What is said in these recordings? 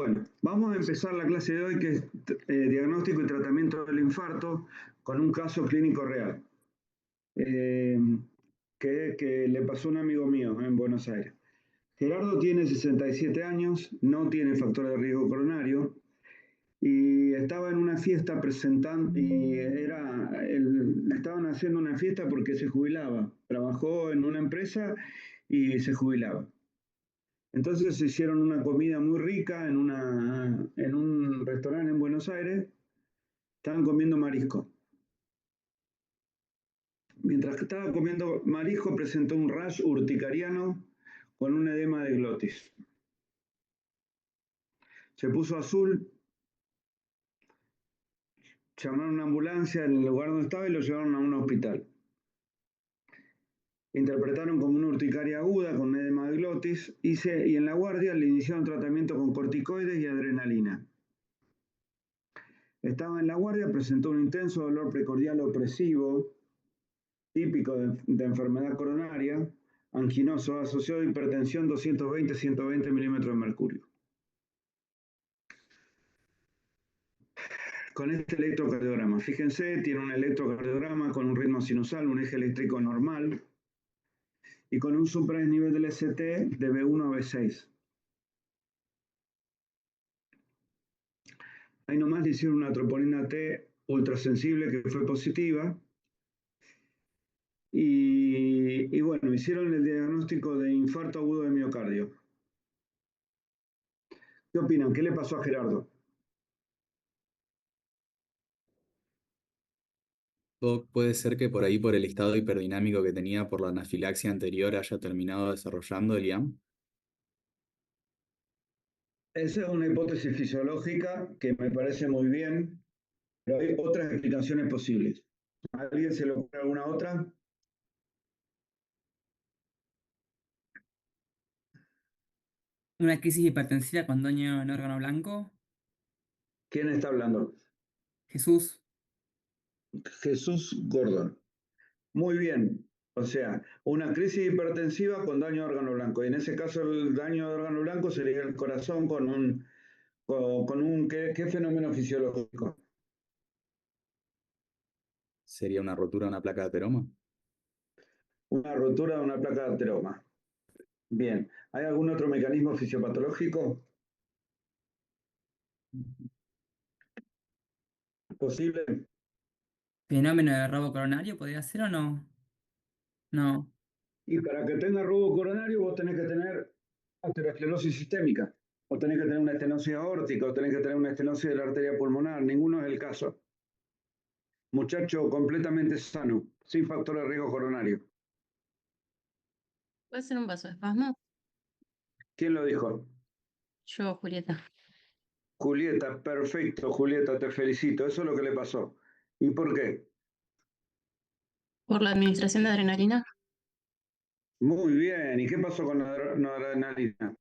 Bueno, vamos a empezar la clase de hoy que es diagnóstico y tratamiento del infarto con un caso clínico real eh, que le pasó a un amigo mío en Buenos Aires. Gerardo tiene 67 años, no tiene factor de riesgo coronario y estaba en una fiesta presentando y le estaban haciendo una fiesta porque se jubilaba. Trabajó en una empresa y se jubilaba. Entonces hicieron una comida muy rica en un restaurante en Buenos Aires. Estaban comiendo marisco. Mientras que estaba comiendo marisco, presentó un rash urticariano con un edema de glotis. Se puso azul, llamaron a una ambulancia en el lugar donde estaba y lo llevaron a un hospital. Interpretaron como una urticaria aguda con edema de glotis y en la guardia le iniciaron tratamiento con corticoides y adrenalina. Estaba en la guardia, presentó un intenso dolor precordial opresivo, típico de enfermedad coronaria, anginoso, asociado a hipertensión 220-120 milímetros de mercurio. Con este electrocardiograma, fíjense, tiene un electrocardiograma con un ritmo sinusal, un eje eléctrico normal y con un supradesnivel del ST de B1 a B6. Ahí nomás le hicieron una troponina T ultrasensible que fue positiva. Y bueno, hicieron el diagnóstico de infarto agudo de miocardio. ¿Qué opinan? ¿Qué le pasó a Gerardo? O puede ser que por ahí, por el estado hiperdinámico que tenía por la anafilaxia anterior, haya terminado desarrollando el IAM. Esa es una hipótesis fisiológica que me parece muy bien, pero hay otras explicaciones posibles. ¿A alguien se le ocurre alguna otra? Una crisis hipertensiva con daño en órgano blanco. ¿Quién está hablando? Jesús. Jesús Gordon. Muy bien. O sea, una crisis hipertensiva con daño de órgano blanco. Y en ese caso el daño de órgano blanco sería el corazón ¿qué fenómeno fisiológico? ¿Sería una rotura de una placa de ateroma? Una rotura de una placa de ateroma. Bien. ¿Hay algún otro mecanismo fisiopatológico posible? ¿Fenómeno de robo coronario podría ser o no? No. Y para que tenga robo coronario vos tenés que tener aterosclerosis sistémica, o tenés que tener una estenosis aórtica, o tenés que tener una estenosis de la arteria pulmonar. Ninguno es el caso. Muchacho completamente sano, sin factor de riesgo coronario. ¿Puede ser un vasoespasmo? ¿Quién lo dijo? Yo, Julieta. Julieta, perfecto, Julieta, te felicito. Eso es lo que le pasó. ¿Y por qué? ¿Por la administración de adrenalina? Muy bien. ¿Y qué pasó con la noradrenalina?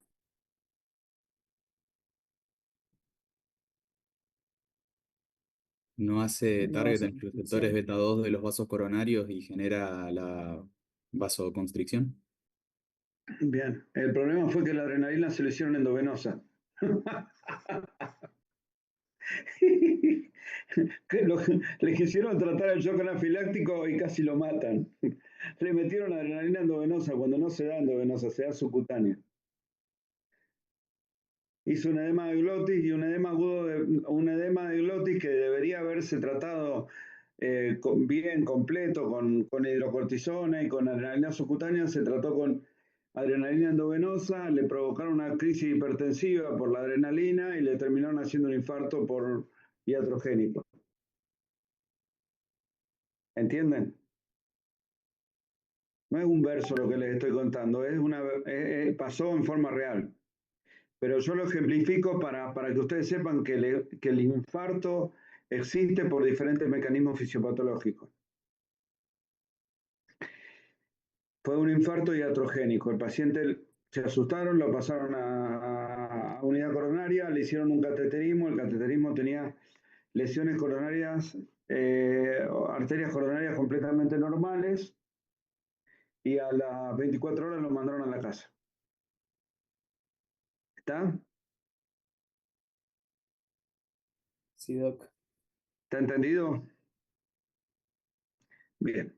¿No hace No target hace en los receptores beta 2 de los vasos coronarios y genera la vasoconstricción? Bien. El problema fue que la adrenalina se le hicieron endovenosa. Le quisieron tratar el shock anafiláctico y casi lo matan. Le metieron adrenalina endovenosa cuando no se da endovenosa, se da subcutánea. Hizo un edema de glotis y un edema agudo un edema de glotis que debería haberse tratado bien completo con hidrocortisona y con adrenalina subcutánea. Se trató con adrenalina endovenosa, le provocaron una crisis hipertensiva por la adrenalina y le terminaron haciendo un infarto por iatrogénico. ¿Entienden? No es un verso lo que les estoy contando, pasó en forma real. Pero yo lo ejemplifico para que ustedes sepan que el infarto existe por diferentes mecanismos fisiopatológicos. Fue un infarto iatrogénico. El paciente se asustaron, lo pasaron a unidad coronaria, le hicieron un cateterismo. El cateterismo tenía lesiones coronarias, arterias coronarias completamente normales, y a las 24 horas lo mandaron a la casa. ¿Está? Sí, Doc. ¿Está entendido? Bien.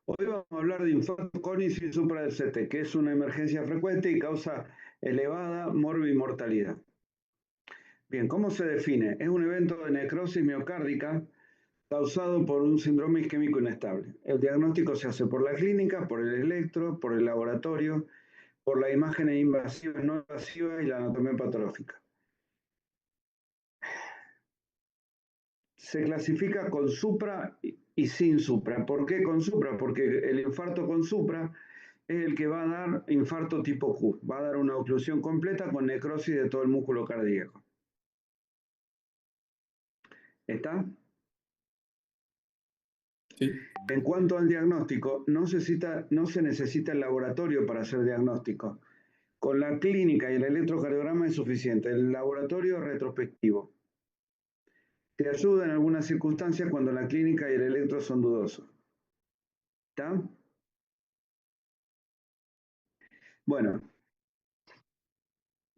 Hoy vamos a hablar de infarto cónico supradecete, que es una emergencia frecuente y causa elevada morbimortalidad. Bien, ¿cómo se define? Es un evento de necrosis miocárdica causado por un síndrome isquémico inestable. El diagnóstico se hace por la clínica, por el electro, por el laboratorio, por las imágenes invasivas, no invasivas y la anatomía patológica. Se clasifica con supra y sin supra. ¿Por qué con supra? Porque el infarto con supra es el que va a dar infarto tipo Q, va a dar una oclusión completa con necrosis de todo el músculo cardíaco. ¿Está? Sí. En cuanto al diagnóstico, no se necesita el laboratorio para hacer diagnóstico. Con la clínica y el electrocardiograma es suficiente. El laboratorio es retrospectivo. Te ayuda en algunas circunstancias cuando la clínica y el electro son dudosos. ¿Está? Bueno,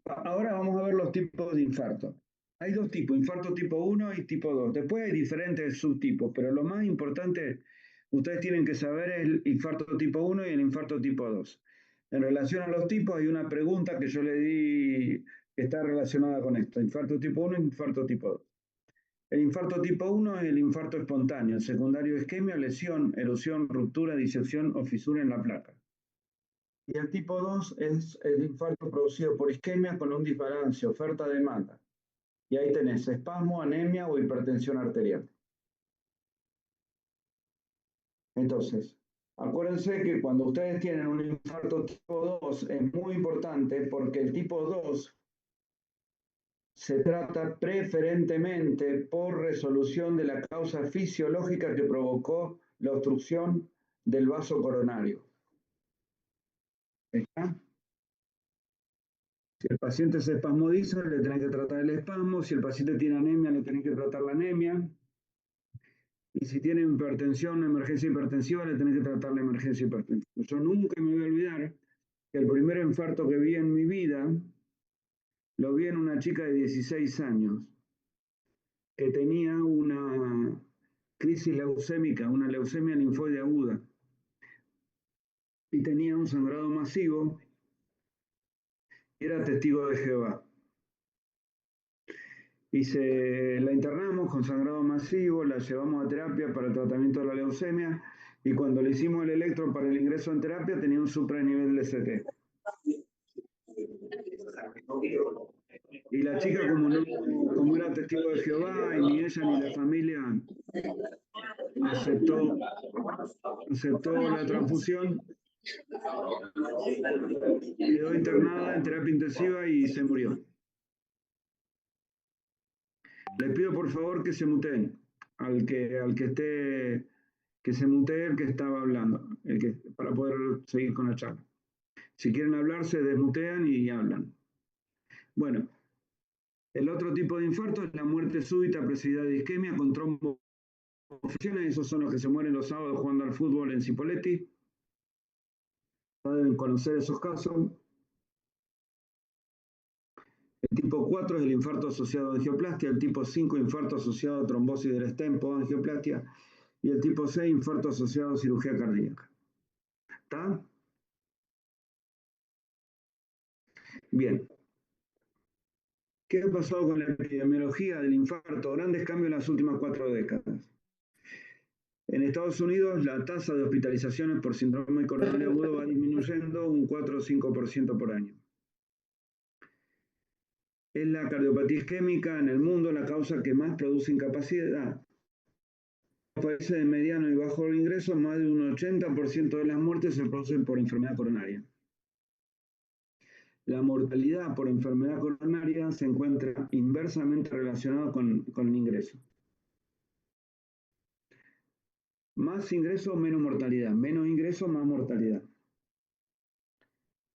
ahora vamos a ver los tipos de infarto. Hay dos tipos, infarto tipo 1 y tipo 2. Después hay diferentes subtipos, pero lo más importante, ustedes tienen que saber es el infarto tipo 1 y el infarto tipo 2. En relación a los tipos, hay una pregunta que yo le di que está relacionada con esto. Infarto tipo 1 y infarto tipo 2. El infarto tipo 1 es el infarto espontáneo, secundario isquemia, lesión, erosión, ruptura, disección o fisura en la placa. Y el tipo 2 es el infarto producido por isquemia con un desbalance, oferta-demanda. Y ahí tenés espasmo, anemia o hipertensión arterial. Entonces, acuérdense que cuando ustedes tienen un infarto tipo 2 es muy importante porque el tipo 2 se trata preferentemente por resolución de la causa fisiológica que provocó la obstrucción del vaso coronario. ¿Está? Si el paciente se espasmodiza, le tenés que tratar el espasmo. Si el paciente tiene anemia, le tenés que tratar la anemia. Y si tiene hipertensión, emergencia hipertensiva, le tenés que tratar la emergencia hipertensiva. Yo nunca me voy a olvidar que el primer infarto que vi en mi vida, lo vi en una chica de 16 años, que tenía una crisis leucémica, una leucemia linfoide aguda, y tenía un sangrado masivo, y era testigo de Jehová. La internamos con sangrado masivo, la llevamos a terapia para el tratamiento de la leucemia, y cuando le hicimos el electro para el ingreso en terapia tenía un supranivel de CT. Y la chica, como era testigo de Jehová, y ni ella ni la familia aceptó la transfusión, quedó internada en terapia intensiva y se murió. Les pido por favor que se muteen, al que esté, que se mutee el que estaba hablando, para poder seguir con la charla. Si quieren hablar, se desmutean y hablan. Bueno, el otro tipo de infarto es la muerte súbita precedida de isquemia con trombofisiones. Esos son los que se mueren los sábados jugando al fútbol en Cipolletti. Ya deben conocer esos casos. El tipo 4 es el infarto asociado a angioplastia, el tipo 5 infarto asociado a trombosis del stem post-angioplastia y el tipo 6 infarto asociado a cirugía cardíaca. ¿Está? Bien. ¿Qué ha pasado con la epidemiología del infarto? Grandes cambios en las últimas 4 décadas. En Estados Unidos, la tasa de hospitalizaciones por síndrome coronario agudo va disminuyendo un 4 o 5% por año. Es la cardiopatía isquémica en el mundo la causa que más produce incapacidad. En los países de mediano y bajo ingreso, más de un 80% de las muertes se producen por enfermedad coronaria. La mortalidad por enfermedad coronaria se encuentra inversamente relacionada con el ingreso. Más ingreso, menos mortalidad. Menos ingreso, más mortalidad.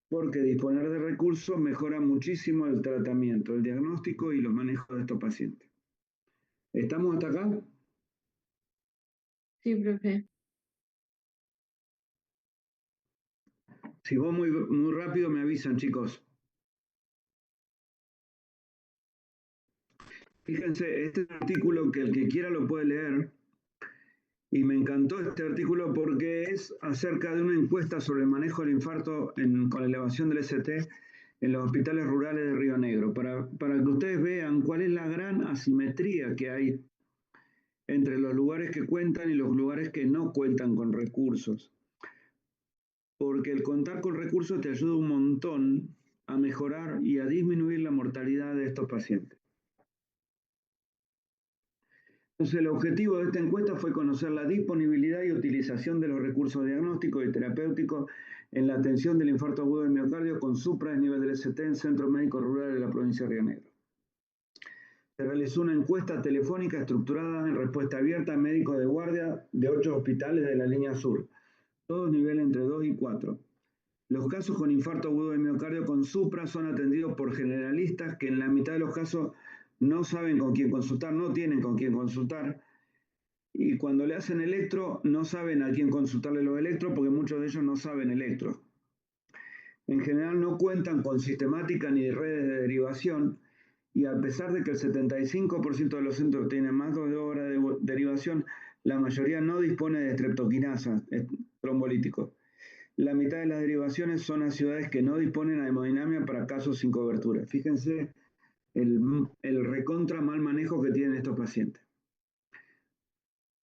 Porque disponer de recursos mejora muchísimo el tratamiento, el diagnóstico y los manejos de estos pacientes. ¿Estamos hasta acá? Sí, profe. Si vos muy rápido me avisan, chicos. Fíjense, este es un artículo que el que quiera lo puede leer, y me encantó este artículo porque es acerca de una encuesta sobre el manejo del infarto con elevación del ST en los hospitales rurales de Río Negro, para que ustedes vean cuál es la gran asimetría que hay entre los lugares que cuentan y los lugares que no cuentan con recursos. Porque el contar con recursos te ayuda un montón a mejorar y a disminuir la mortalidad de estos pacientes. Entonces, el objetivo de esta encuesta fue conocer la disponibilidad y utilización de los recursos diagnósticos y terapéuticos en la atención del infarto agudo del miocardio con supra-nivel del ST en centros médicos rurales de la provincia de Río Negro. Se realizó una encuesta telefónica estructurada en respuesta abierta a médicos de guardia de 8 hospitales de la línea sur, todos niveles entre 2 y 4. Los casos con infarto agudo del miocardio con supra son atendidos por generalistas que en la mitad de los casos no saben con quién consultar, no tienen con quién consultar. Y cuando le hacen electro, no saben a quién consultarle los electros porque muchos de ellos no saben electro. En general no cuentan con sistemática ni redes de derivación, y a pesar de que el 75% de los centros tienen más de 2 horas de derivación, la mayoría no dispone de streptoquinasa, trombolíticos. La mitad de las derivaciones son a ciudades que no disponen de hemodinamia para casos sin cobertura. Fíjense el recontra mal manejo que tienen estos pacientes.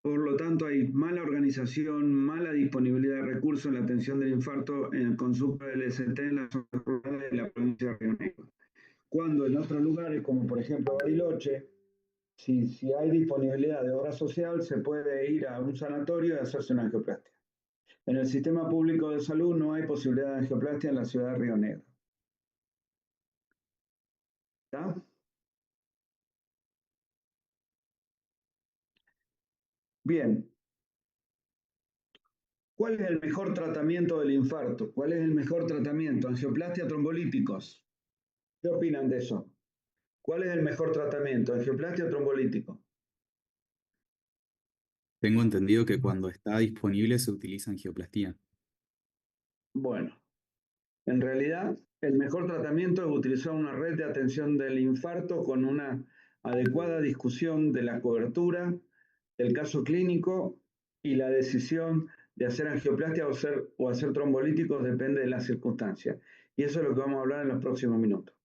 Por lo tanto, hay mala organización, mala disponibilidad de recursos en la atención del infarto con supra del ST en las zonas rurales de la provincia de Río Negro. Cuando en otros lugares, como por ejemplo Bariloche, si hay disponibilidad de obra social, se puede ir a un sanatorio y hacerse una angioplastia. En el sistema público de salud no hay posibilidad de angioplastia en la ciudad de Río Negro. ¿Está? Bien. ¿Cuál es el mejor tratamiento del infarto? ¿Cuál es el mejor tratamiento? Angioplastia, trombolíticos. ¿Qué opinan de eso? ¿Cuál es el mejor tratamiento? ¿Angioplastia o trombolítico? Tengo entendido que cuando está disponible se utiliza angioplastía. Bueno, en realidad el mejor tratamiento es utilizar una red de atención del infarto con una adecuada discusión de la cobertura, del caso clínico y la decisión de hacer angioplastia o hacer trombolíticos depende de las circunstancias. Y eso es lo que vamos a hablar en los próximos minutos.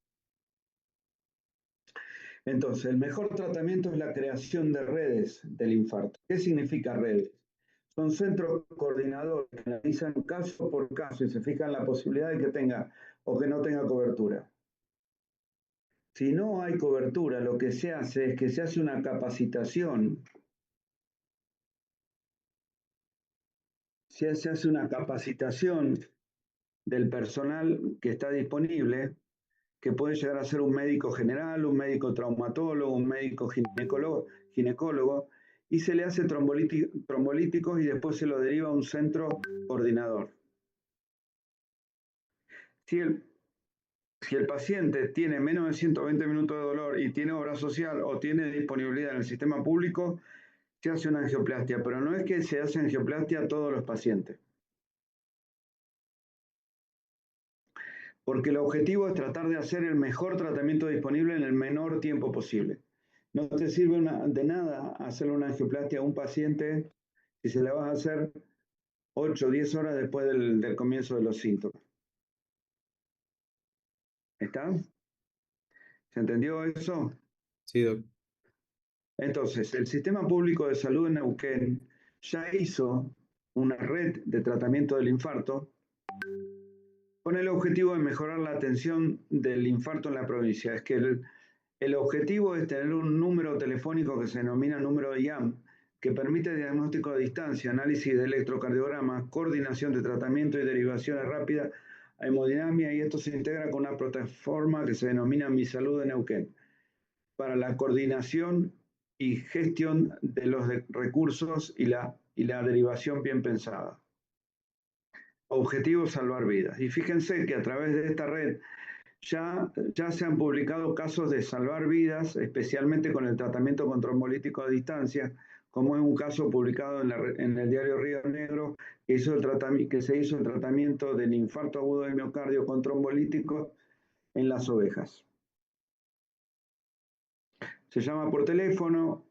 Entonces, el mejor tratamiento es la creación de redes del infarto. ¿Qué significa redes? Son centros coordinadores que analizan caso por caso y se fijan la posibilidad de que tenga o que no tenga cobertura. Si no hay cobertura, lo que se hace es que se hace una capacitación. Se hace una capacitación del personal que está disponible, que puede llegar a ser un médico general, un médico traumatólogo, un médico ginecólogo, y se le hace trombolíticos y después se lo deriva a un centro coordinador. Si el paciente tiene menos de 120 minutos de dolor y tiene obra social o tiene disponibilidad en el sistema público, se hace una angioplastia, pero no es que se hace angioplastia a todos los pacientes. Porque el objetivo es tratar de hacer el mejor tratamiento disponible en el menor tiempo posible. No te sirve de nada hacerle una angioplastia a un paciente si se la vas a hacer 8 o 10 horas después del comienzo de los síntomas. ¿Está? ¿Se entendió eso? Sí, doc. Entonces, el Sistema Público de Salud en Neuquén ya hizo una red de tratamiento del infarto con el objetivo de mejorar la atención del infarto en la provincia. Es que el objetivo es tener un número telefónico que se denomina número de IAM, que permite diagnóstico a distancia, análisis de electrocardiograma, coordinación de tratamiento y derivaciones rápidas a hemodinamia, y esto se integra con una plataforma que se denomina Mi Salud de Neuquén, para la coordinación y gestión de los recursos y la derivación bien pensada. Objetivo: salvar vidas. Y fíjense que a través de esta red ya se han publicado casos de salvar vidas, especialmente con el tratamiento con trombolítico a distancia, como es un caso publicado en el diario Río Negro, que se hizo el tratamiento del infarto agudo del miocardio con trombolíticos en las ovejas. Se llama por teléfono,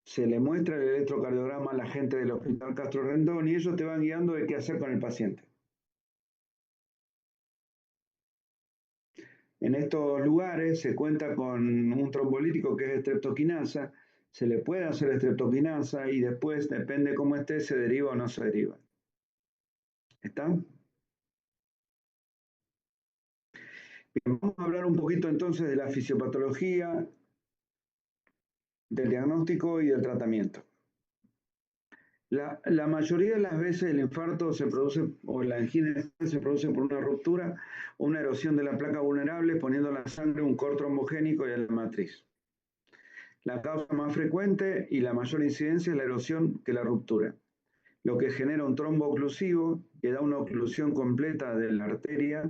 se le muestra el electrocardiograma a la gente del Hospital Castro Rendón y ellos te van guiando de qué hacer con el paciente. En estos lugares se cuenta con un trombolítico que es estreptoquinasa, se le puede hacer estreptoquinasa y después, depende cómo esté, se deriva o no se deriva. ¿Está? Bien, vamos a hablar un poquito entonces de la fisiopatología, del diagnóstico y del tratamiento. La mayoría de las veces el infarto se produce, o la angina se produce por una ruptura o una erosión de la placa vulnerable, poniendo a la sangre un cor trombogénico y a la matriz. La causa más frecuente y la mayor incidencia es la erosión que la ruptura, lo que genera un trombo oclusivo que da una oclusión completa de la arteria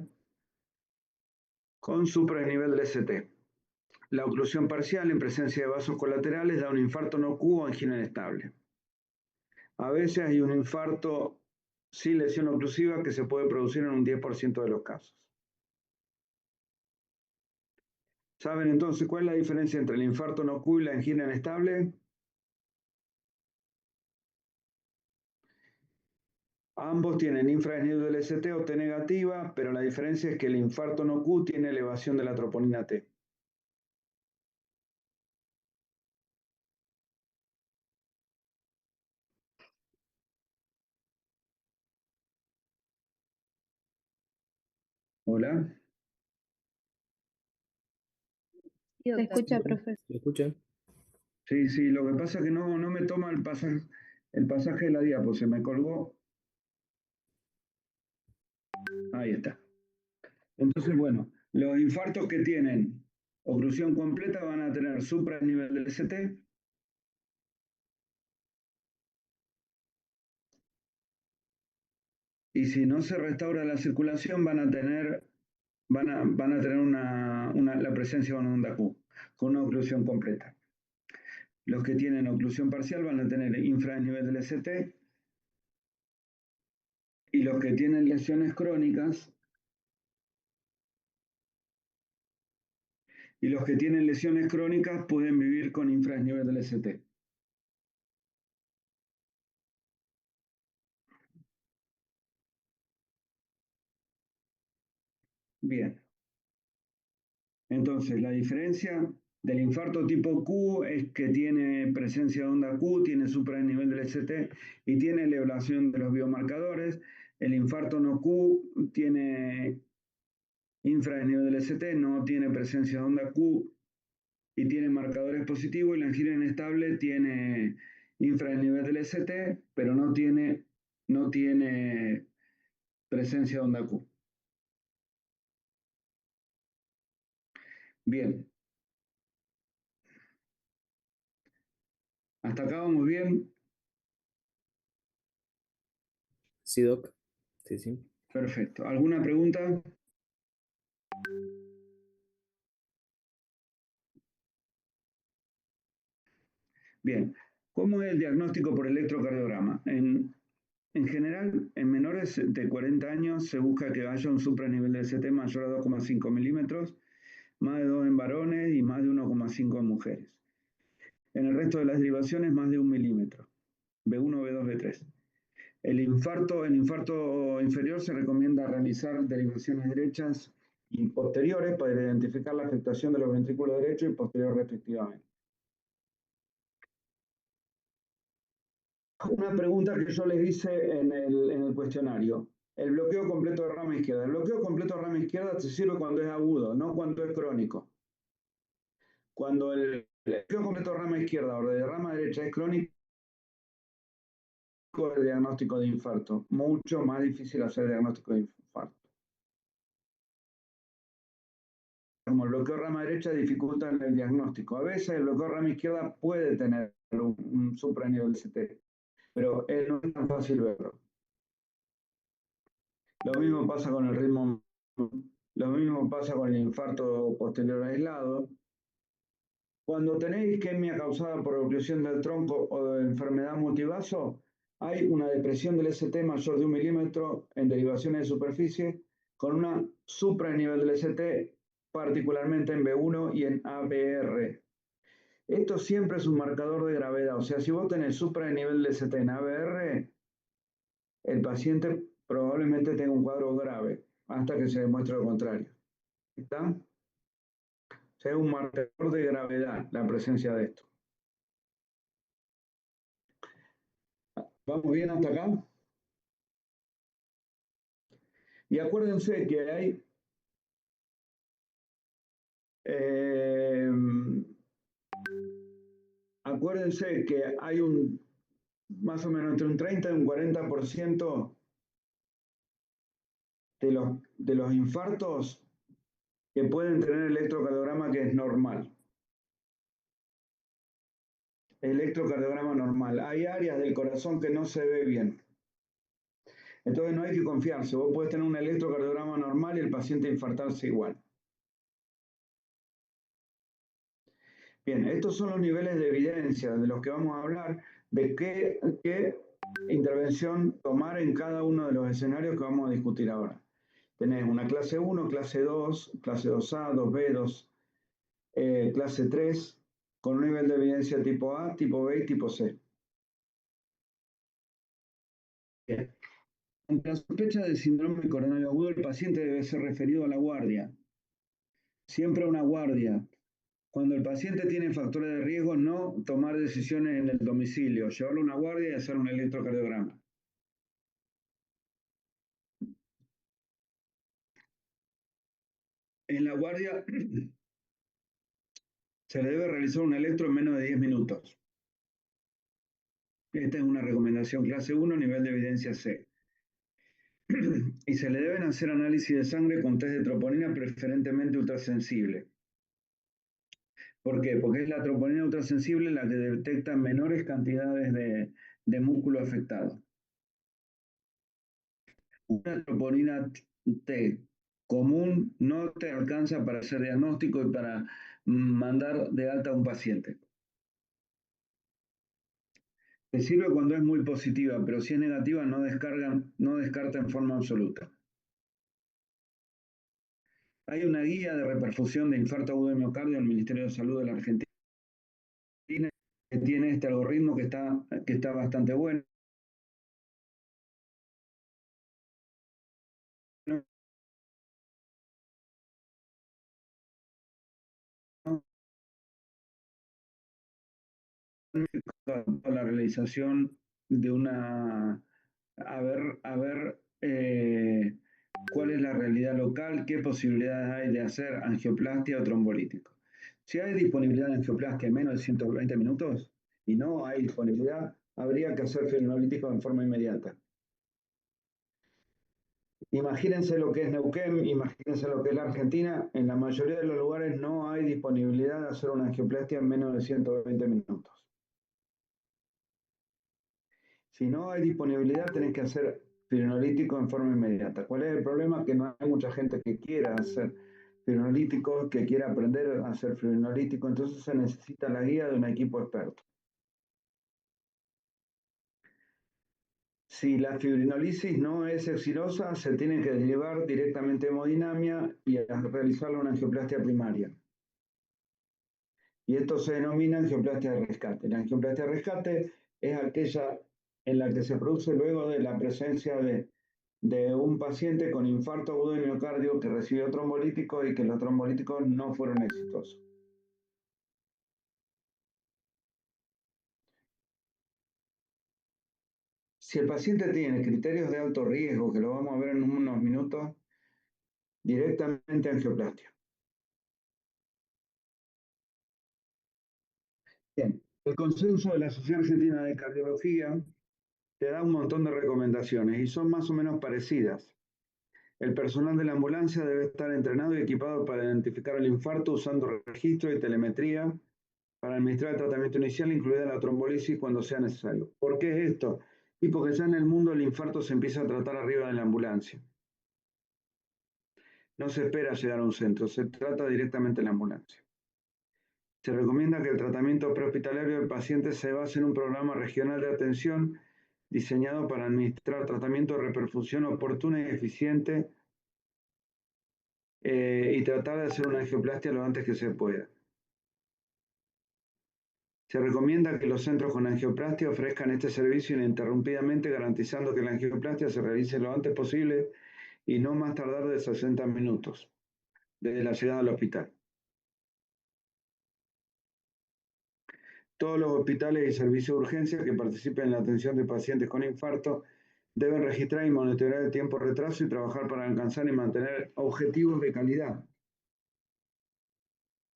con supranivel del ST. La oclusión parcial en presencia de vasos colaterales da un infarto no Q o angina inestable. A veces hay un infarto sin lesión oclusiva que se puede producir en un 10% de los casos. ¿Saben entonces cuál es la diferencia entre el infarto no Q y la angina inestable? Ambos tienen infradesnivel del ST o T negativa, pero la diferencia es que el infarto no Q tiene elevación de la troponina T. Hola. Se escucha, profe. ¿Se escucha? Sí, sí, lo que pasa es que no me toma el pasaje de la diapo, se me colgó. Ahí está. Entonces, bueno, los infartos que tienen oclusión completa van a tener supranivel del ST, y si no se restaura la circulación van a tener la presencia de una onda Q, con una oclusión completa. Los que tienen oclusión parcial van a tener infradesnivel del ST, y los que tienen lesiones crónicas pueden vivir con infradesnivel del ST. Bien. Entonces, la diferencia del infarto tipo Q es que tiene presencia de onda Q, tiene supranivel del ST y tiene elevación de los biomarcadores. El infarto no Q tiene infradesnivel del ST, no tiene presencia de onda Q y tiene marcadores positivos. Y la angina inestable tiene infradesnivel del ST, pero no tiene presencia de onda Q. Bien. Hasta acá vamos bien. Sí, Doc. Sí, sí. Perfecto. ¿Alguna pregunta? Bien. ¿Cómo es el diagnóstico por electrocardiograma? En general, en menores de 40 años se busca que haya un supranivel de ST mayor a 2,5 milímetros, más de 2 en varones y más de 1,5 en mujeres. En el resto de las derivaciones, más de 1 milímetro. B1, B2, B3. En infarto inferior se recomienda realizar derivaciones derechas y posteriores para identificar la afectación de los ventrículos derecho y posterior respectivamente. Una pregunta que yo les hice en el cuestionario. El bloqueo completo de rama izquierda. El bloqueo completo de rama izquierda se sirve cuando es agudo, no cuando es crónico. Cuando el bloqueo completo de rama izquierda o de rama derecha es crónico, el diagnóstico de infarto. Mucho más difícil hacer el diagnóstico de infarto. Como el bloqueo de rama derecha dificulta el diagnóstico. A veces el bloqueo de rama izquierda puede tener un supranivel ST, pero no es tan fácil verlo. Lo mismo pasa con el ritmo, lo mismo pasa con el infarto posterior aislado. Cuando tenéis isquemia causada por oclusión del tronco o de enfermedad multivaso, hay una depresión del ST mayor de 1 milímetro en derivaciones de superficie con una supranivel del ST, particularmente en B1 y en ABR. Esto siempre es un marcador de gravedad. O sea, si vos tenés supra de nivel de CT en ABR, el paciente probablemente tenga un cuadro grave hasta que se demuestre lo contrario. ¿Está? O sea, es un marcador de gravedad la presencia de esto. ¿Vamos bien hasta acá? Y acuérdense que hay acuérdense que hay un más o menos entre un 30 y un 40% de los infartos que pueden tener electrocardiograma que es normal. Electrocardiograma normal. Hay áreas del corazón que no se ve bien. Entonces no hay que confiarse. Vos podés tener un electrocardiograma normal y el paciente infartarse igual. Bien, estos son los niveles de evidencia de los que vamos a hablar, de qué intervención tomar en cada uno de los escenarios que vamos a discutir ahora. Tenés una clase 1, clase 2, clase 2A, 2B, 2, clase 3, con un nivel de evidencia tipo A, tipo B y tipo C. Bien. Ante la sospecha de síndrome coronario agudo, el paciente debe ser referido a la guardia. Siempre a una guardia. Cuando el paciente tiene factores de riesgo, no tomar decisiones en el domicilio, llevarlo a una guardia y hacer un electrocardiograma. En la guardia se le debe realizar un electro en menos de 10 minutos. Esta es una recomendación clase 1, nivel de evidencia C. Y se le deben hacer análisis de sangre con test de troponina, preferentemente ultrasensible. ¿Por qué? Porque es la troponina ultrasensible la que detecta menores cantidades de músculo afectado. Una troponina T común no te alcanza para hacer diagnóstico y para mandar de alta a un paciente. Te sirve cuando es muy positiva, pero si es negativa no descarta en forma absoluta. Hay una guía de reperfusión de infarto agudo de miocardio del Ministerio de Salud de la Argentina que tiene este algoritmo que está bastante bueno. La realización de una, a ver cuál es la realidad local, qué posibilidades hay de hacer angioplastia o trombolítico. Si hay disponibilidad de angioplastia en menos de 120 minutos y no hay disponibilidad, habría que hacer fibrinolítico en forma inmediata. Imagínense lo que es Neuquén, imagínense lo que es la Argentina. En la mayoría de los lugares no hay disponibilidad de hacer una angioplastia en menos de 120 minutos. Si no hay disponibilidad, tenés que hacer fibrinolítico en forma inmediata. ¿Cuál es el problema? Que no hay mucha gente que quiera hacer fibrinolítico, que quiera aprender a hacer fibrinolítico, entonces se necesita la guía de un equipo experto. Si la fibrinolisis no es exitosa, se tiene que derivar directamente a hemodinamia y a realizarle una angioplastia primaria. Y esto se denomina angioplastia de rescate. La angioplastia de rescate es aquella en la que se produce luego de la presencia de un paciente con infarto agudo de miocardio que recibió trombolíticos y que los trombolíticos no fueron exitosos. Si el paciente tiene criterios de alto riesgo, que lo vamos a ver en unos minutos, directamente angioplastia. Bien, el consenso de la Sociedad Argentina de Cardiología te da un montón de recomendaciones y son más o menos parecidas. El personal de la ambulancia debe estar entrenado y equipado para identificar el infarto usando registro y telemetría para administrar el tratamiento inicial, incluida la trombolisis cuando sea necesario. ¿Por qué es esto? Y porque ya en el mundo el infarto se empieza a tratar arriba de la ambulancia. No se espera llegar a un centro, se trata directamente en la ambulancia. Se recomienda que el tratamiento prehospitalario del paciente se base en un programa regional de atención diseñado para administrar tratamiento de reperfusión oportuna y eficiente y tratar de hacer una angioplastia lo antes que se pueda. Se recomienda que los centros con angioplastia ofrezcan este servicio ininterrumpidamente, garantizando que la angioplastia se realice lo antes posible y no más tardar de 60 minutos desde la llegada al hospital. Todos los hospitales y servicios de urgencia que participen en la atención de pacientes con infarto deben registrar y monitorear el tiempo de retraso y trabajar para alcanzar y mantener objetivos de calidad.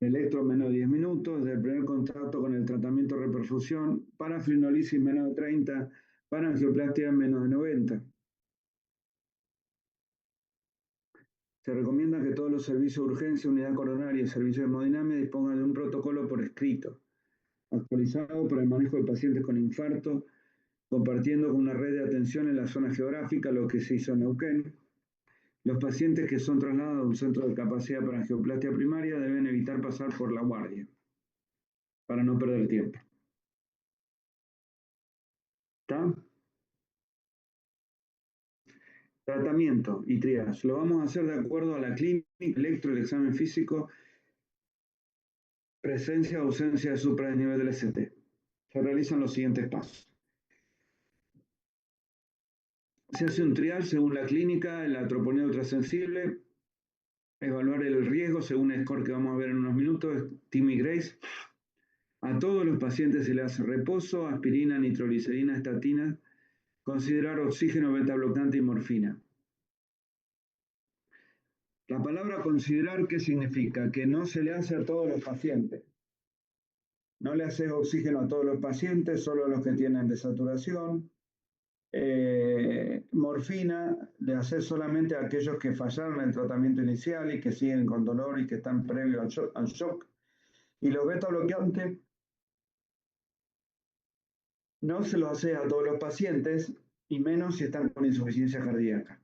Electro menos de 10 minutos, del primer contacto con el tratamiento de reperfusión, parafrinolisis menos de 30, para angioplastia menos de 90. Se recomienda que todos los servicios de urgencia, unidad coronaria y servicios de hemodinamia dispongan de un protocolo por escrito, actualizado para el manejo de pacientes con infarto, compartiendo con una red de atención en la zona geográfica, lo que se hizo en Neuquén. Los pacientes que son trasladados a un centro de capacidad para angioplastia primaria deben evitar pasar por la guardia, para no perder tiempo. ¿Está? Tratamiento y triage. Lo vamos a hacer de acuerdo a la clínica, electro, el examen físico, presencia o ausencia de supradesnivel del ST. Se realizan los siguientes pasos. Se hace un triage según la clínica, la troponía ultrasensible, evaluar el riesgo según el score que vamos a ver en unos minutos, Timmy Grace. A todos los pacientes se le hace reposo, aspirina, nitroglicerina, estatina, considerar oxígeno, beta bloqueante y morfina. La palabra considerar, ¿qué significa? Que no se le hace a todos los pacientes. No le haces oxígeno a todos los pacientes, solo a los que tienen desaturación. Morfina le haces solamente a aquellos que fallaron en el tratamiento inicial y que siguen con dolor y que están previo al shock. Y los beta bloqueantes no se los hace a todos los pacientes y menos si están con insuficiencia cardíaca.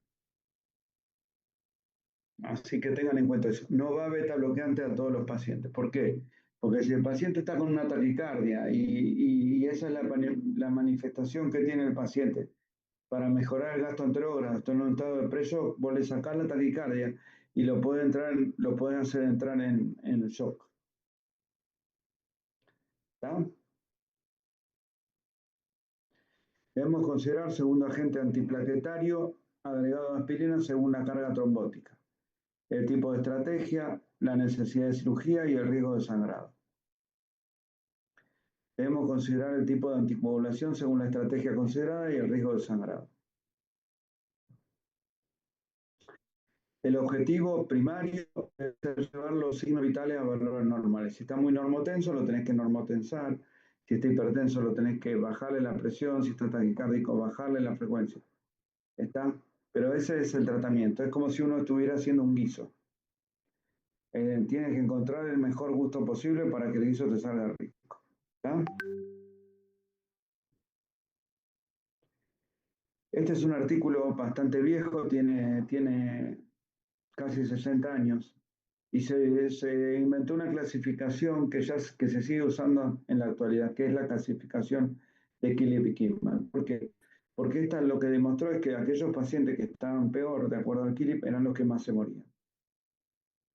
Así que tengan en cuenta eso. No va beta bloqueante a todos los pacientes. ¿Por qué? Porque si el paciente está con una taquicardia y esa es la manifestación que tiene el paciente para mejorar el gasto anterógrado, está en un estado de pre-shock, vos le sacás la taquicardia y lo pueden hacer entrar en shock. ¿Está? Debemos considerar segundo agente antiplaquetario agregado a aspirina según la carga trombótica, el tipo de estrategia, la necesidad de cirugía y el riesgo de sangrado. Debemos considerar el tipo de anticoagulación según la estrategia considerada y el riesgo de sangrado. El objetivo primario es llevar los signos vitales a valores normales. Si está muy normotenso, lo tenés que normotensar. Si está hipertenso, lo tenés que bajarle la presión. Si está taquicárdico, bajarle la frecuencia. ¿Está? Pero ese es el tratamiento. Es como si uno estuviera haciendo un guiso. Tienes que encontrar el mejor gusto posible para que el guiso te salga rico. ¿Está? Este es un artículo bastante viejo, tiene casi 60 años, y se inventó una clasificación que se sigue usando en la actualidad, que es la clasificación de Killip y Kidman. ¿Por qué? Porque esta lo que demostró es que aquellos pacientes que estaban peor, de acuerdo al Killip, eran los que más se morían.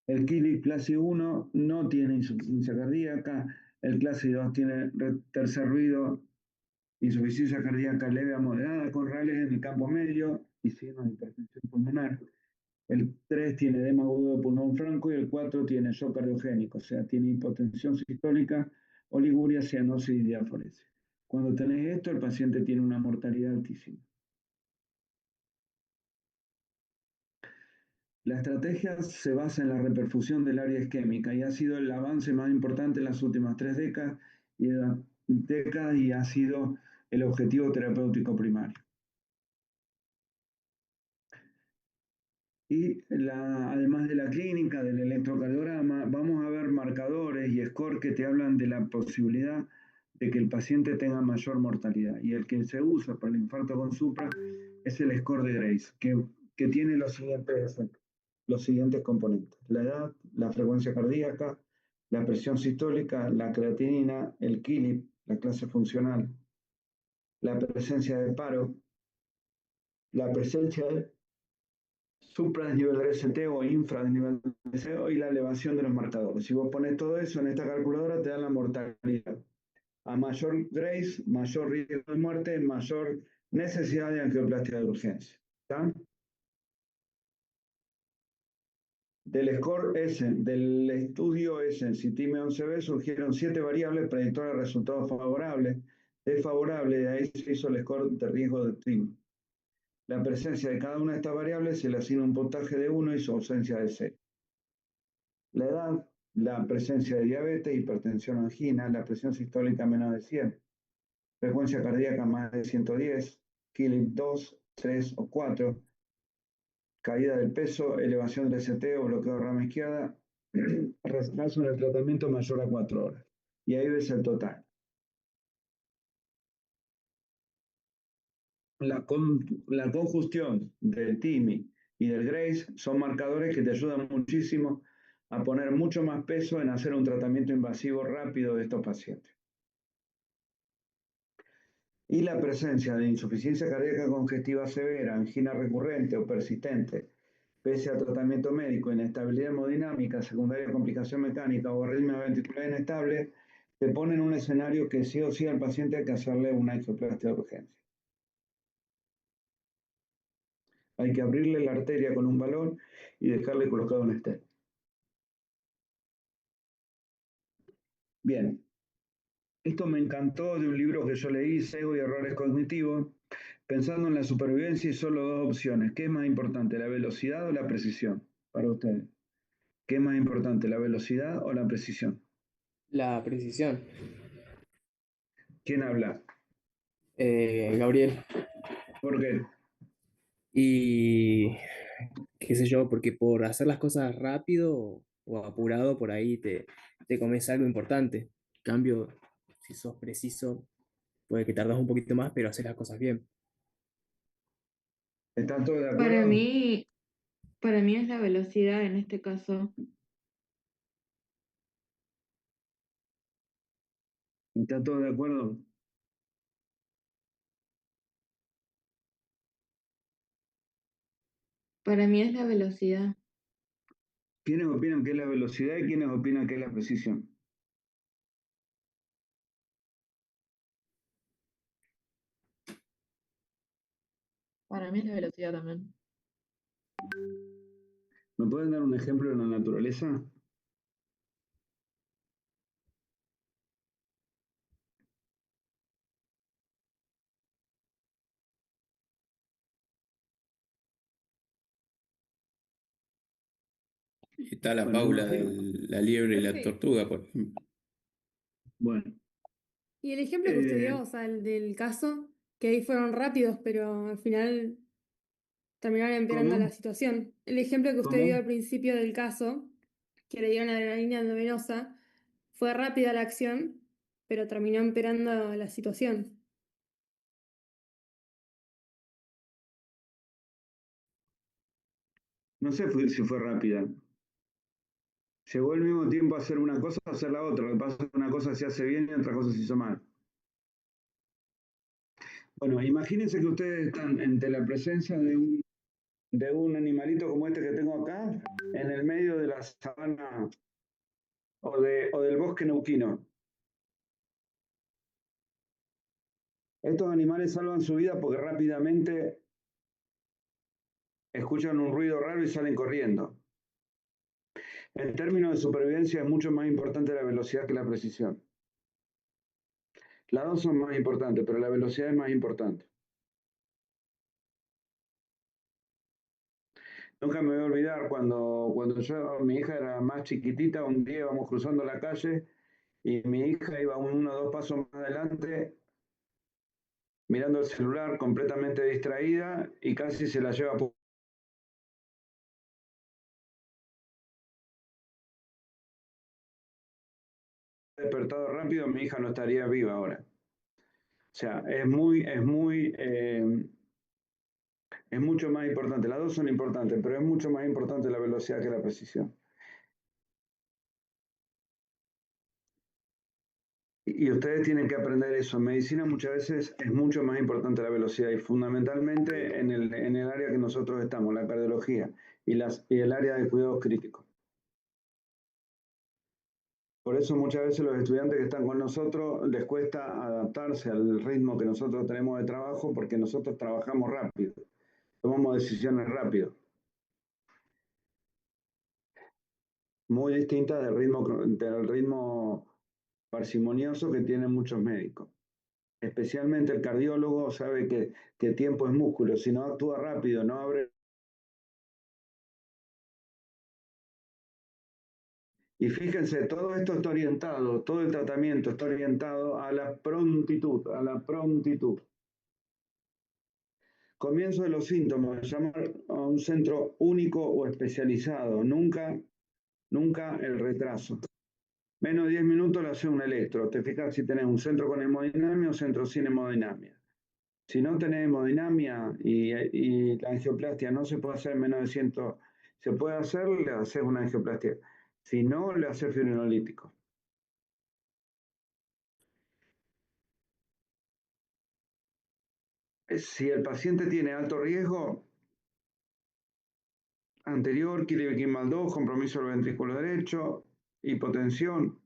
El Killip clase 1 no tiene insuficiencia cardíaca, el clase 2 tiene tercer ruido, insuficiencia cardíaca leve a moderada con Rales en el campo medio y signos de hipertensión pulmonar. El 3 tiene edema agudo de pulmón franco y el 4 tiene shock cardiogénico, o sea, tiene hipotensión sistólica, oliguria, cianosis y diaforesis. Cuando tenés esto, el paciente tiene una mortalidad altísima. La estrategia se basa en la reperfusión del área isquémica y ha sido el avance más importante en las últimas 3 décadas y ha sido el objetivo terapéutico primario. Y además de la clínica, del electrocardiograma, vamos a ver marcadores y score que te hablan de la posibilidad de que el paciente tenga mayor mortalidad. Y el que se usa para el infarto con supra es el score de Grace, que tiene los siguientes componentes: la edad, la frecuencia cardíaca, la presión sistólica, la creatinina, el Killip, la clase funcional, la presencia de paro, la presencia de supradesnivel del ST o infradesnivel del ST y la elevación de los marcadores. Si vos pones todo eso en esta calculadora, te da la mortalidad. A mayor Grace, mayor riesgo de muerte, mayor necesidad de angioplastia de urgencia. ¿Está? Del score S, del estudio S en CITIME 11B surgieron 7 variables predictoras de resultados favorables, desfavorables, de ahí se hizo el score de riesgo de TIM. La presencia de cada una de estas variables se le asigna un puntaje de 1 y su ausencia de 0. La edad, la presencia de diabetes, hipertensión, angina, la presión sistólica menos de 100, frecuencia cardíaca más de 110, Killing 2, 3 o 4, caída del peso, elevación del ST o bloqueo de rama izquierda, retraso en el tratamiento mayor a 4 horas. Y ahí ves el total. La conjunción del TIMI y del GRACE son marcadores que te ayudan muchísimo a poner mucho más peso en hacer un tratamiento invasivo rápido de estos pacientes. Y la presencia de insuficiencia cardíaca congestiva severa, angina recurrente o persistente, pese a tratamiento médico, inestabilidad hemodinámica, secundaria complicación mecánica o arritmia ventricular inestable, te pone en un escenario que sí o sí al paciente hay que hacerle una angioplastia de urgencia. Hay que abrirle la arteria con un balón y dejarle colocado un stent. Bien, esto me encantó de un libro que yo leí, Sesgo y errores cognitivos, pensando en la supervivencia y solo dos opciones. ¿Qué es más importante, la velocidad o la precisión para ustedes? ¿Qué es más importante, la velocidad o la precisión? La precisión. ¿Quién habla? Gabriel. ¿Por qué? Y qué sé yo, porque por hacer las cosas rápido o apurado, por ahí te comes algo importante. En cambio, si sos preciso, puede que tardas un poquito más, pero haces las cosas bien. ¿Están todos de Para acuerdo? mí, para mí es la velocidad en este caso. ¿Están todos de acuerdo? Para mí es la velocidad. ¿Quiénes opinan que es la velocidad y quiénes opinan que es la precisión? Para mí es la velocidad también. ¿Me pueden dar un ejemplo de la naturaleza? Está la Bueno, Paula, imagino. la liebre y la Profe, tortuga, por ejemplo. Bueno, y el ejemplo que usted dio, eh, o sea, el del caso, que ahí fueron rápidos, pero al final terminaron empeorando ¿cómo? la situación. El ejemplo que usted dio ¿Cómo? al principio del caso, que le dieron adrenalina endovenosa, fue rápida la acción, pero terminó empeorando la situación. No sé si fue rápida. Llegó al mismo tiempo a hacer una cosa, a hacer la otra. Lo que pasa es que una cosa se hace bien y otra cosa se hizo mal. Bueno, imagínense que ustedes están ante la presencia de un animalito como este que tengo acá, en el medio de la sabana o del bosque neuquino. Estos animales salvan su vida porque rápidamente escuchan un ruido raro y salen corriendo. En términos de supervivencia es mucho más importante la velocidad que la precisión. Las dos son más importantes, pero la velocidad es más importante. Nunca me voy a olvidar cuando mi hija era más chiquitita, un día íbamos cruzando la calle y mi hija iba uno o dos pasos más adelante mirando el celular completamente distraída y casi se la lleva por despertado rápido, mi hija no estaría viva ahora. O sea, es mucho más importante. Las dos son importantes, pero es mucho más importante la velocidad que la precisión. Y ustedes tienen que aprender eso. En medicina muchas veces es mucho más importante la velocidad y fundamentalmente en el área que nosotros estamos, la cardiología y el área de cuidados críticos. Por eso muchas veces los estudiantes que están con nosotros les cuesta adaptarse al ritmo que nosotros tenemos de trabajo porque nosotros trabajamos rápido, tomamos decisiones rápido, muy distintas del ritmo parsimonioso que tienen muchos médicos. Especialmente el cardiólogo sabe que tiempo es músculo, si no actúa rápido, no abre. Y fíjense, todo esto está orientado, todo el tratamiento está orientado a la prontitud, a la prontitud. Comienzo de los síntomas, llamar a un centro único o especializado, nunca el retraso. Menos de 10 minutos le hace un electro. Te fijas si tenés un centro con hemodinamia o centro sin hemodinamia. Si no tenés hemodinamia y la angioplastia no se puede hacer en menos de 100, se puede hacer, le haces una angioplastia. Si no, le haces fibrinolítico. Si el paciente tiene alto riesgo anterior, Kiribekin 2, compromiso del ventrículo derecho, hipotensión.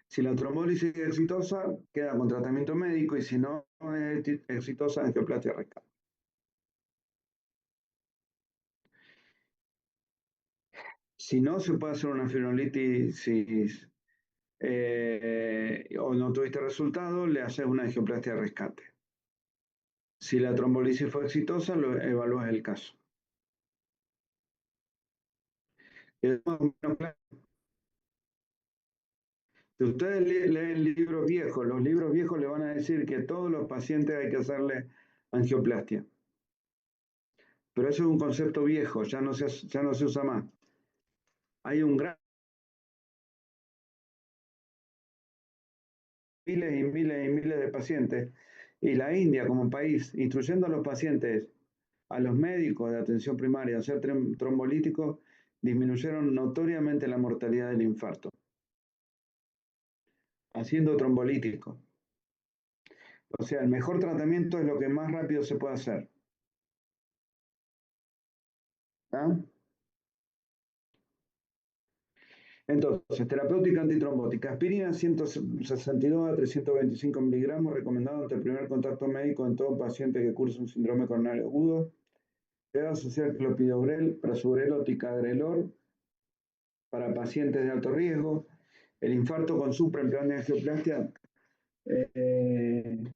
Si la trombólisis es exitosa, queda con tratamiento médico y si no es exitosa, angioplastia rectal. Si no se puede hacer una fibrinolitis o no tuviste resultado, le haces una angioplastia de rescate. Si la trombolisis fue exitosa, lo evalúas el caso. Si ustedes leen libros viejos, los libros viejos le van a decir que a todos los pacientes hay que hacerle angioplastia. Pero eso es un concepto viejo, ya no se usa más. Hay un gran miles y miles y miles de pacientes, y la India como país, instruyendo a los pacientes, a los médicos de atención primaria a hacer trombolíticos, disminuyeron notoriamente la mortalidad del infarto, haciendo trombolítico. O sea, el mejor tratamiento es lo que más rápido se puede hacer. ¿Ah? Entonces, terapéutica antitrombótica, aspirina 162 a 325 miligramos, recomendado ante el primer contacto médico en todo paciente que cursa un síndrome coronario agudo. Debe asociar clopidogrel, prasugrel o ticagrelor para pacientes de alto riesgo. El infarto con supra de angioplastia debe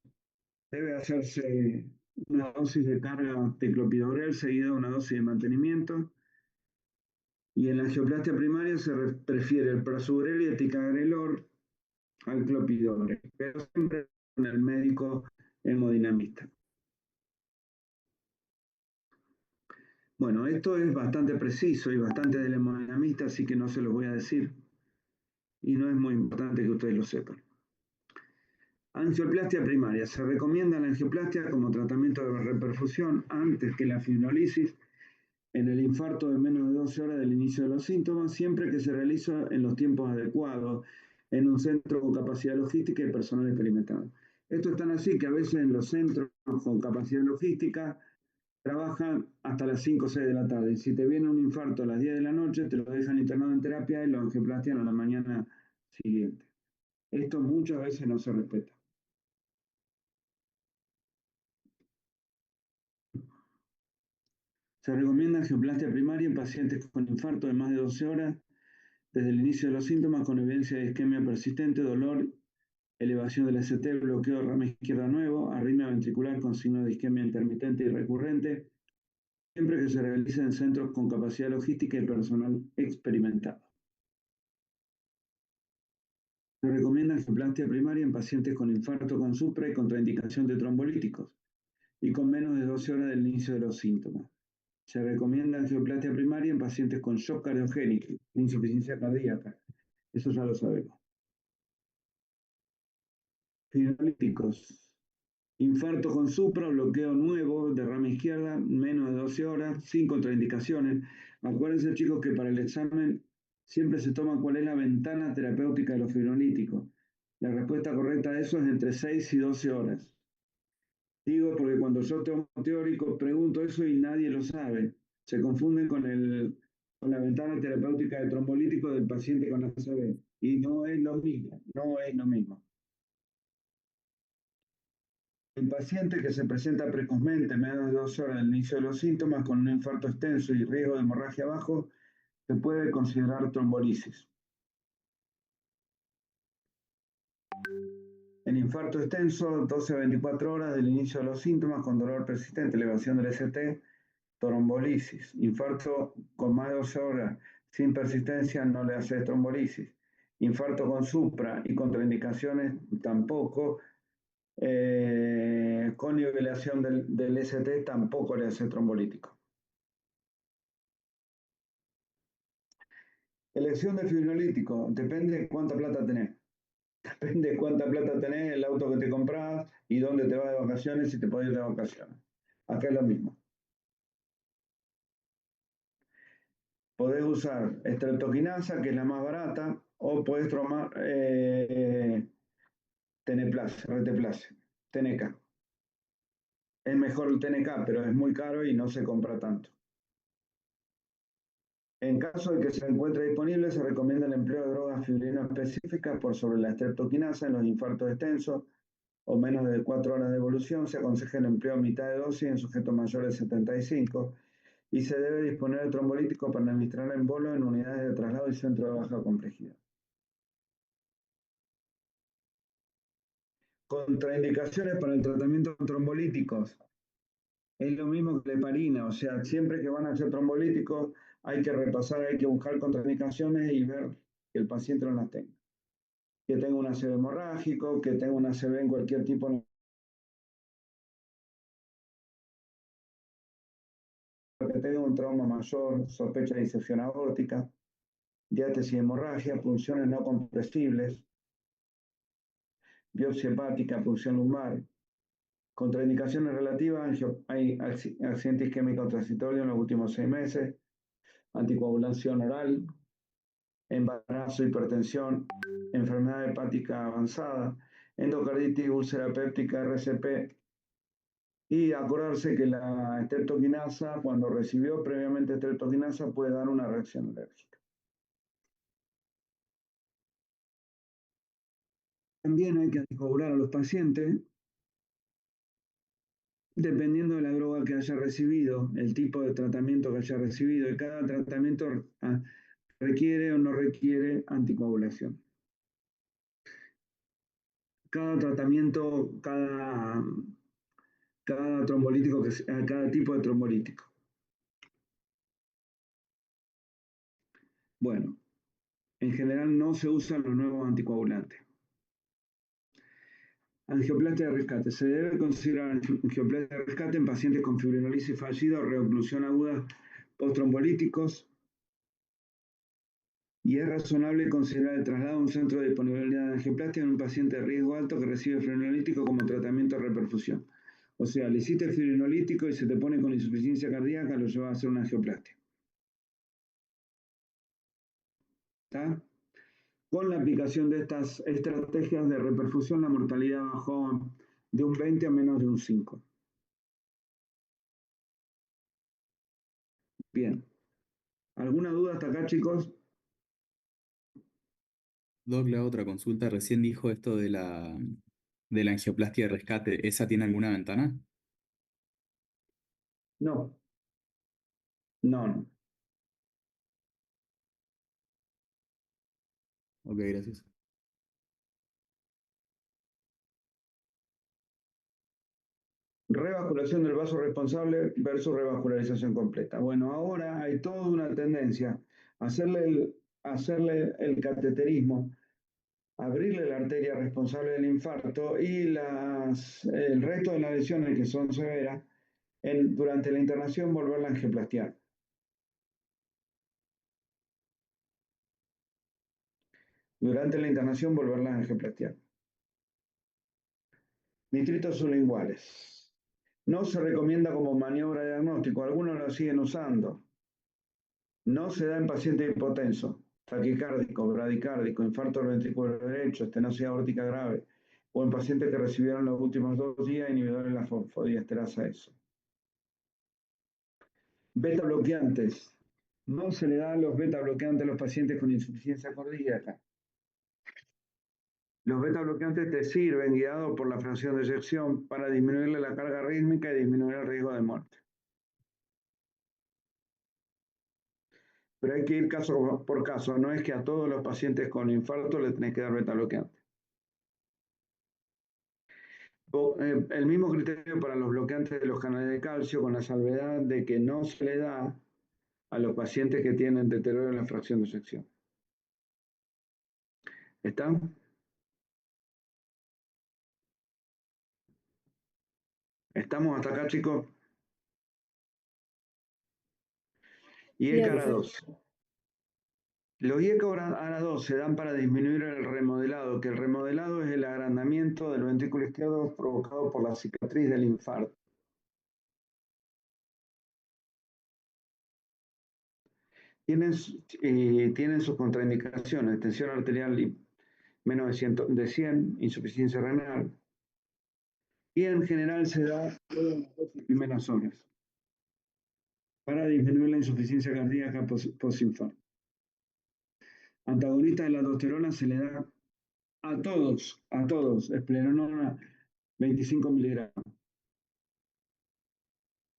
hacerse una dosis de carga de clopidogrel seguida de una dosis de mantenimiento. Y en la angioplastia primaria se prefiere el prasugrel y el ticagrelor al clopidogrel, pero siempre con el médico hemodinamista. Bueno, esto es bastante preciso y bastante del hemodinamista, así que no se los voy a decir. Y no es muy importante que ustedes lo sepan. Angioplastia primaria. Se recomienda la angioplastia como tratamiento de reperfusión antes que la fibrinolisis en el infarto de menos de 12 horas del inicio de los síntomas, siempre que se realiza en los tiempos adecuados, en un centro con capacidad logística y personal experimentado. Esto es tan así que a veces en los centros con capacidad logística trabajan hasta las 5 o 6 de la tarde. Y si te viene un infarto a las 10 de la noche, te lo dejan internado en terapia y lo angioplastian a la mañana siguiente. Esto muchas veces no se respeta. Se recomienda angioplastia primaria en pacientes con infarto de más de 12 horas desde el inicio de los síntomas con evidencia de isquemia persistente, dolor, elevación del ST, bloqueo de rama izquierda nuevo, arritmia ventricular con signo de isquemia intermitente y recurrente, siempre que se realice en centros con capacidad logística y personal experimentado. Se recomienda angioplastia primaria en pacientes con infarto con supra y contraindicación de trombolíticos y con menos de 12 horas del inicio de los síntomas. Se recomienda angioplastia primaria en pacientes con shock cardiogénico, insuficiencia cardíaca. Eso ya lo sabemos. Fibrinolíticos. Infarto con supra, bloqueo nuevo de rama izquierda, menos de 12 horas, sin contraindicaciones. Acuérdense, chicos, que para el examen siempre se toma cuál es la ventana terapéutica de los fibrinolíticos. La respuesta correcta a eso es entre 6 y 12 horas. Digo porque cuando yo tomo teórico pregunto eso y nadie lo sabe. Se confunden con la ventana terapéutica de trombolítico del paciente con ACV. Y no es lo mismo, no es lo mismo. El paciente que se presenta precozmente, menos de 2 horas del inicio de los síntomas, con un infarto extenso y riesgo de hemorragia bajo, se puede considerar trombolisis. El infarto extenso, 12 a 24 horas del inicio de los síntomas, con dolor persistente, elevación del ST, trombolisis. Infarto con más de 12 horas sin persistencia no le hace trombolisis. Infarto con supra y contraindicaciones tampoco. Con nivelación del ST tampoco le hace trombolítico. Elección de fibrinolítico, depende de cuánta plata tenés. Depende de cuánta plata tenés, el auto que te compras y dónde te vas de vacaciones, si te podés ir de vacaciones. Acá es lo mismo. Podés usar estreptoquinasa, que es la más barata, o podés tomar Teneplase, Reteplase, TNK. Es mejor el TNK, pero es muy caro y no se compra tanto. En caso de que se encuentre disponible, se recomienda el empleo de drogas fibrina específicas por sobre la estreptoquinasa en los infartos extensos o menos de 4 horas de evolución. Se aconseja el empleo a mitad de dosis en sujetos mayores de 75 y se debe disponer de trombolítico para administrar en bolo en unidades de traslado y centro de baja complejidad. Contraindicaciones para el tratamiento de trombolíticos. Es lo mismo que la heparina, o sea, siempre que van a hacer trombolíticos hay que repasar, hay que buscar contraindicaciones y ver que el paciente no las tenga. Que tenga un ACV hemorrágico, que tenga un ACV en cualquier tipo de... que tenga un trauma mayor, sospecha de disección aórtica, diátesis hemorragia, punciones no compresibles, biopsia hepática, punción lumbar. Contraindicaciones relativas, hay accidente isquémico transitorio en los últimos 6 meses, anticoagulación oral, embarazo, hipertensión, enfermedad hepática avanzada, endocarditis, úlcera péptica, RCP, y acordarse que la estreptoquinasa, cuando recibió previamente estreptoquinasa, puede dar una reacción alérgica. También hay que anticoagular a los pacientes dependiendo de la droga que haya recibido, el tipo de tratamiento que haya recibido, y cada tratamiento requiere o no requiere anticoagulación. Cada tratamiento, cada trombolítico, cada tipo de trombolítico. Bueno, en general no se usan los nuevos anticoagulantes. Angioplastia de rescate. Se debe considerar angioplastia de rescate en pacientes con fibrinolisis fallida o reoclusión aguda postrombolíticos, y es razonable considerar el traslado a un centro de disponibilidad de angioplastia en un paciente de riesgo alto que recibe fibrinolítico como tratamiento de reperfusión. O sea, le hiciste fibrinolítico y se te pone con insuficiencia cardíaca, lo llevas a hacer una angioplastia. ¿Está? Con la aplicación de estas estrategias de reperfusión, la mortalidad bajó de un 20 a menos de un 5. Bien. ¿Alguna duda hasta acá, chicos? Doc, le hago otra consulta. Recién dijo esto de la angioplastia de rescate. ¿Esa tiene alguna ventana? No, no. Ok, gracias. Revasculación del vaso responsable versus revascularización completa. Bueno, ahora hay toda una tendencia a hacerle el cateterismo, abrirle la arteria responsable del infarto y el resto de las lesiones que son severas, durante la internación volverla a angioplastiar. Durante la internación volverla a angioplastiar. Nitritos sublinguales. No se recomienda como maniobra de diagnóstico, algunos lo siguen usando. No se da en pacientes hipotensos, taquicárdico, bradicárdico, infarto del ventrículo derecho, estenosis aórtica grave, o en pacientes que recibieron los últimos 2 días inhibidores de la fosfodiesterasa ESO. Beta bloqueantes. No se le dan los beta bloqueantes a los pacientes con insuficiencia cardíaca. Los beta bloqueantes te sirven, guiados por la fracción de eyección, para disminuirle la carga rítmica y disminuir el riesgo de muerte. Pero hay que ir caso por caso, no es que a todos los pacientes con infarto le tenés que dar beta bloqueante. El mismo criterio para los bloqueantes de los canales de calcio, con la salvedad de que no se le da a los pacientes que tienen deterioro en la fracción de eyección. ¿Están? ¿Estamos hasta acá, chicos? Y Bien, ECARA-2. Los ECARA-2 se dan para disminuir el remodelado, que el remodelado es el agrandamiento del ventrículo izquierdo provocado por la cicatriz del infarto. Tienen sus contraindicaciones: tensión arterial menos de 100, insuficiencia renal, y en general se da todas las 12 primeras horas para disminuir la insuficiencia cardíaca postinfarto. Antagonista de la aldosterona se le da a todos, esplenolona 25 miligramos.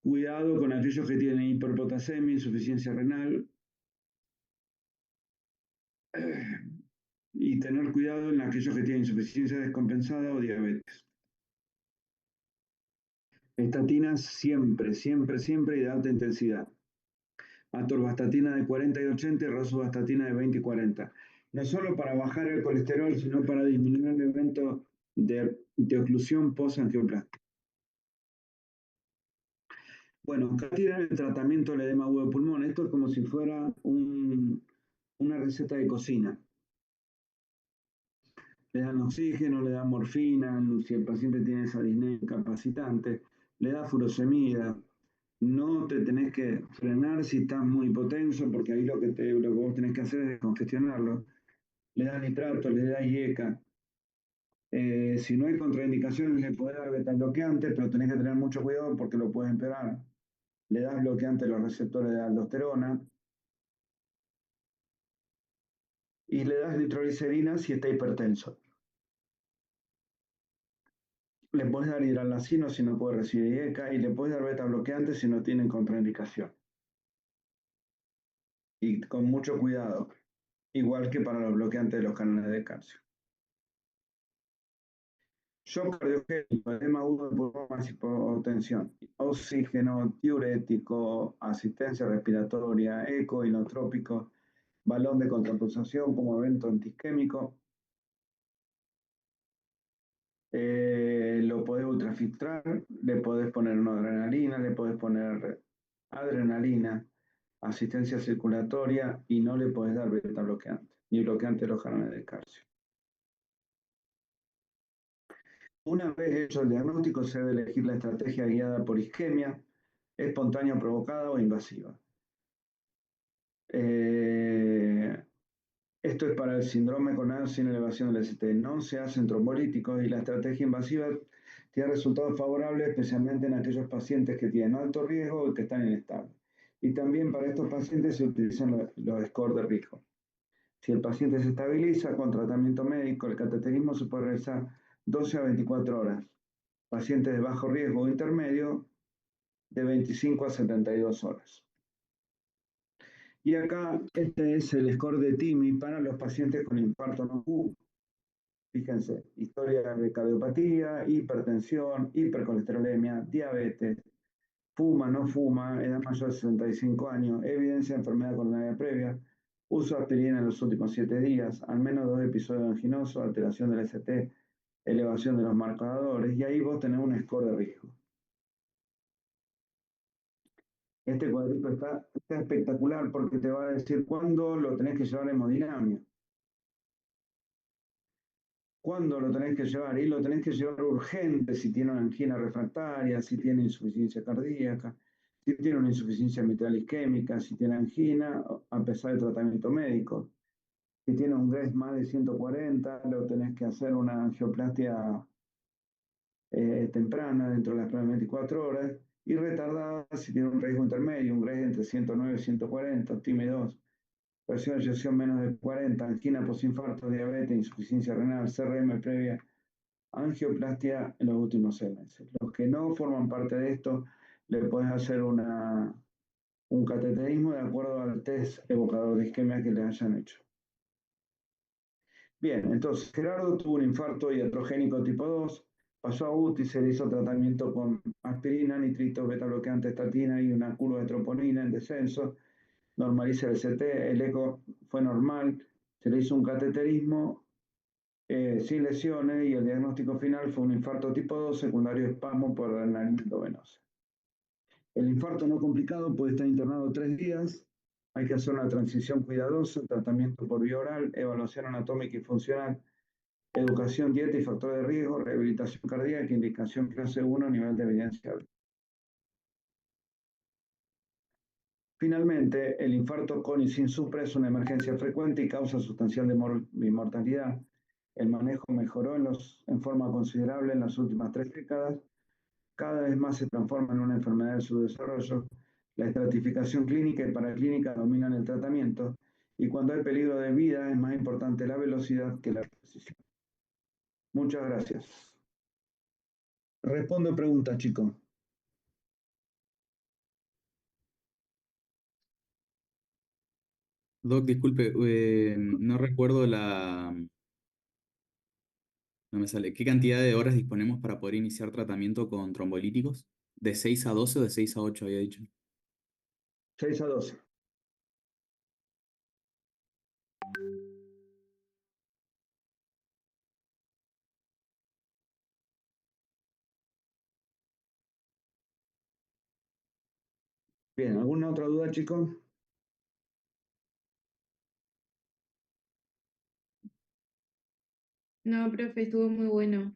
Cuidado con aquellos que tienen hiperpotasemia, insuficiencia renal, y tener cuidado en aquellos que tienen insuficiencia descompensada o diabetes. Estatinas siempre, siempre, siempre y de alta intensidad. Atorvastatina de 40 y 80 y rosuvastatina de 20 y 40. No solo para bajar el colesterol, sino para disminuir el evento de oclusión post-angioplástica. Bueno, acá tienen el tratamiento del edema agudo de pulmón. Esto es como si fuera una receta de cocina. Le dan oxígeno, le dan morfina, si el paciente tiene esa disnea incapacitante, le da furosemida. No te tenés que frenar si estás muy hipotenso, porque ahí lo que vos tenés que hacer es descongestionarlo. Le da nitrato, le da IECA. Si no hay contraindicaciones, le podés dar beta bloqueante, pero tenés que tener mucho cuidado porque lo puede empeorar. Le das bloqueante a los receptores de aldosterona y le das nitroglicerina si está hipertenso. Le puedes dar hidralazino si no puede recibir IECA y le puedes dar beta bloqueante si no tienen contraindicación. Y con mucho cuidado, igual que para los bloqueantes de los canales de calcio. Shock cardiogénico, edema agudo de pulmón más hipotensión, oxígeno, diurético, asistencia respiratoria, eco inotrópico, balón de contrapulsación como evento antiisquémico. Lo podés ultrafiltrar, le podés poner noradrenalina, le podés poner adrenalina, asistencia circulatoria y no le podés dar beta bloqueante, ni bloqueante de los canales de calcio. Una vez hecho el diagnóstico, se debe elegir la estrategia guiada por isquemia, espontánea provocada o invasiva. Esto es para el síndrome coronariano sin elevación del ST. No se hacen trombolíticos y la estrategia invasiva tiene resultados favorables, especialmente en aquellos pacientes que tienen alto riesgo y que están inestables. Y también para estos pacientes se utilizan los scores de riesgo. Si el paciente se estabiliza con tratamiento médico, el cateterismo se puede realizar 12 a 24 horas. Pacientes de bajo riesgo o intermedio, de 25 a 72 horas. Y acá este es el score de TIMI para los pacientes con infarto no agudo. Fíjense, historia de cardiopatía, hipertensión, hipercolesterolemia, diabetes, fuma, no fuma, edad mayor de 65 años, evidencia de enfermedad coronaria previa, uso de aspirina en los últimos 7 días, al menos 2 episodios anginosos, alteración del ST, elevación de los marcadores, y ahí vos tenés un score de riesgo. Este cuadrito está espectacular porque te va a decir cuándo lo tenés que llevar a hemodinamia. ¿Cuándo lo tenés que llevar? Y lo tenés que llevar urgente si tiene una angina refractaria, si tiene insuficiencia cardíaca, si tiene una insuficiencia mitral isquémica, si tiene angina, a pesar del tratamiento médico. Si tienes un GRES más de 140, lo tenés que hacer una angioplastia temprana, dentro de las primeras 24 horas, y retardada si tiene un riesgo intermedio, un GRES entre 109 y 140, TIME 2, presión de eyección menos de 40, angina posinfarto, diabetes, insuficiencia renal, CRM previa, angioplastia en los últimos 6 meses. Los que no forman parte de esto, le puedes hacer un cateterismo de acuerdo al test evocador de isquemia que le hayan hecho. Bien, entonces Gerardo tuvo un infarto iatrogénico tipo 2, pasó a UTI, se le hizo tratamiento con aspirina, nitrito, beta bloqueante, estatina y una curva de troponina en descenso, normaliza el CT, el eco fue normal, se le hizo un cateterismo sin lesiones y el diagnóstico final fue un infarto tipo 2 secundario de espasmo por adrenalina endovenosa. El infarto no complicado puede estar internado 3 días, hay que hacer una transición cuidadosa, tratamiento por vía oral, evaluación anatómica y funcional, educación, dieta y factores de riesgo, rehabilitación cardíaca, indicación clase 1, nivel de evidencia. Finalmente, el infarto con y sin supra es una emergencia frecuente y causa sustancial de mortalidad. El manejo mejoró en forma considerable en las últimas 3 décadas. Cada vez más se transforma en una enfermedad de su desarrollo. La estratificación clínica y paraclínica dominan el tratamiento y cuando hay peligro de vida es más importante la velocidad que la precisión. Muchas gracias. Respondo preguntas, chicos. Doc, disculpe, no recuerdo no me sale. ¿Qué cantidad de horas disponemos para poder iniciar tratamiento con trombolíticos? ¿De 6 a 12 o de 6 a 8 había dicho? 6 a 12. Bien, ¿alguna otra duda, chicos? No, profe, estuvo muy bueno.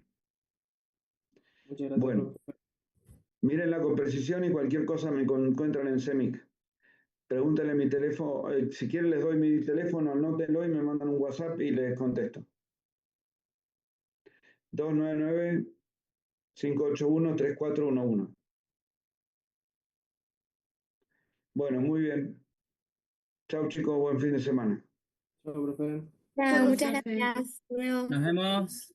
Muchas gracias, Bueno, profe. miren la comprecisión y cualquier cosa me encuentran en CEMIC. Pregúntenle mi teléfono, si quieren les doy mi teléfono, anótenlo y me mandan un WhatsApp y les contesto. 299-581-3411. Bueno, muy bien. Chao chicos, buen fin de semana. Chao, profe. Chao, Muchas profe. gracias. Hasta luego. Nos vemos.